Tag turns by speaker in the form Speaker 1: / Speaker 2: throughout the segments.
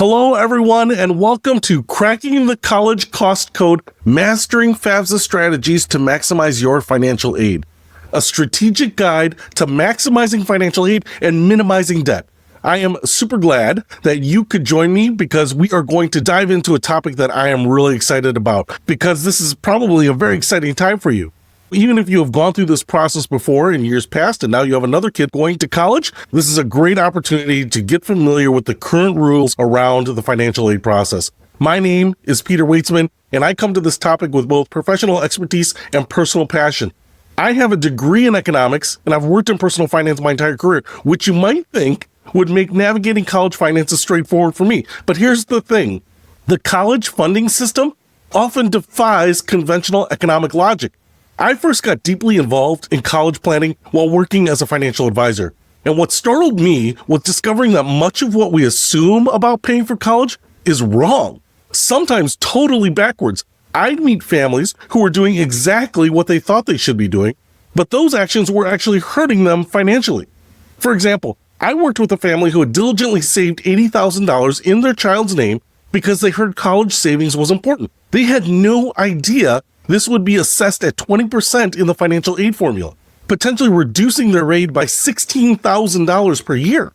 Speaker 1: Hello, everyone, and welcome to Cracking the College Cost Code, Mastering FAFSA Strategies to Maximize Your Financial Aid, a strategic guide to maximizing financial aid and minimizing debt. I am super glad that you could join me because we are going to dive into a topic that I am really excited about because this is probably a very exciting time for you. Even if you have gone through this process before in years past and now you have another kid going to college, this is a great opportunity to get familiar with the current rules around the financial aid process. My name is Peter Waitzman, and I come to this topic with both professional expertise and personal passion. I have a degree in economics, and I've worked in personal finance my entire career, which you might think would make navigating college finances straightforward for me. But here's the thing. The college funding system often defies conventional economic logic. I first got deeply involved in college planning while working as a financial advisor. And what startled me was discovering that much of what we assume about paying for college is wrong, sometimes totally backwards. I'd meet families who were doing exactly what they thought they should be doing, but those actions were actually hurting them financially. For example, I worked with a family who had diligently saved $80,000 in their child's name because they heard college savings was important. They had no idea this would be assessed at 20% in the financial aid formula, potentially reducing their aid by $16,000 per year.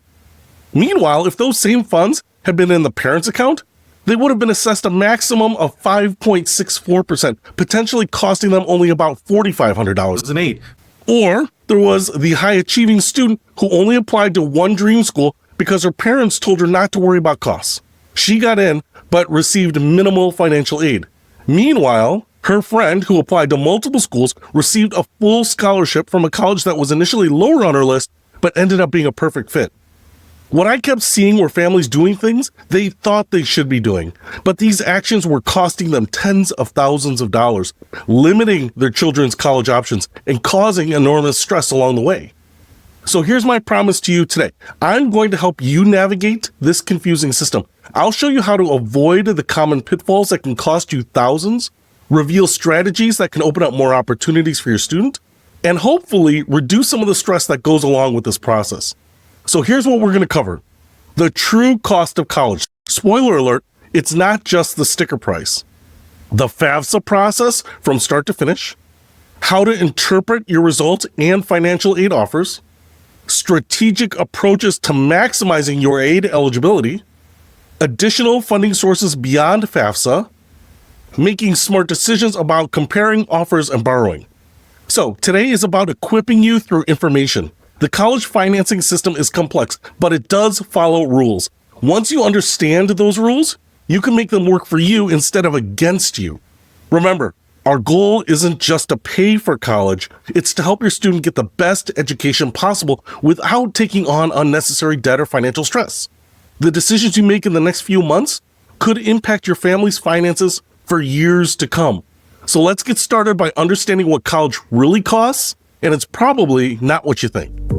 Speaker 1: Meanwhile, if those same funds had been in the parent's account, they would have been assessed a maximum of 5.64%, potentially costing them only about $4,500 in aid. Or there was the high-achieving student who only applied to one dream school because her parents told her not to worry about costs. She got in, but received minimal financial aid. Meanwhile, her friend, who applied to multiple schools, received a full scholarship from a college that was initially lower on her list, but ended up being a perfect fit. What I kept seeing were families doing things they thought they should be doing, but these actions were costing them tens of thousands of dollars, limiting their children's college options and causing enormous stress along the way. So here's my promise to you today. I'm going to help you navigate this confusing system. I'll show you how to avoid the common pitfalls that can cost you thousands, reveal strategies that can open up more opportunities for your student, and hopefully reduce some of the stress that goes along with this process. So here's what we're going to cover. The true cost of college. Spoiler alert, it's not just the sticker price. The FAFSA process from start to finish, how to interpret your results and financial aid offers, strategic approaches to maximizing your aid eligibility, additional funding sources beyond FAFSA, making smart decisions about comparing offers and borrowing. So today is about equipping you through information. The college financing system is complex, but it does follow rules. Once you understand those rules, you can make them work for you instead of against you. Remember, our goal isn't just to pay for college, it's to help your student get the best education possible without taking on unnecessary debt or financial stress. The decisions you make in the next few months could impact your family's finances for years to come. So let's get started by understanding what college really costs, and it's probably not what you think.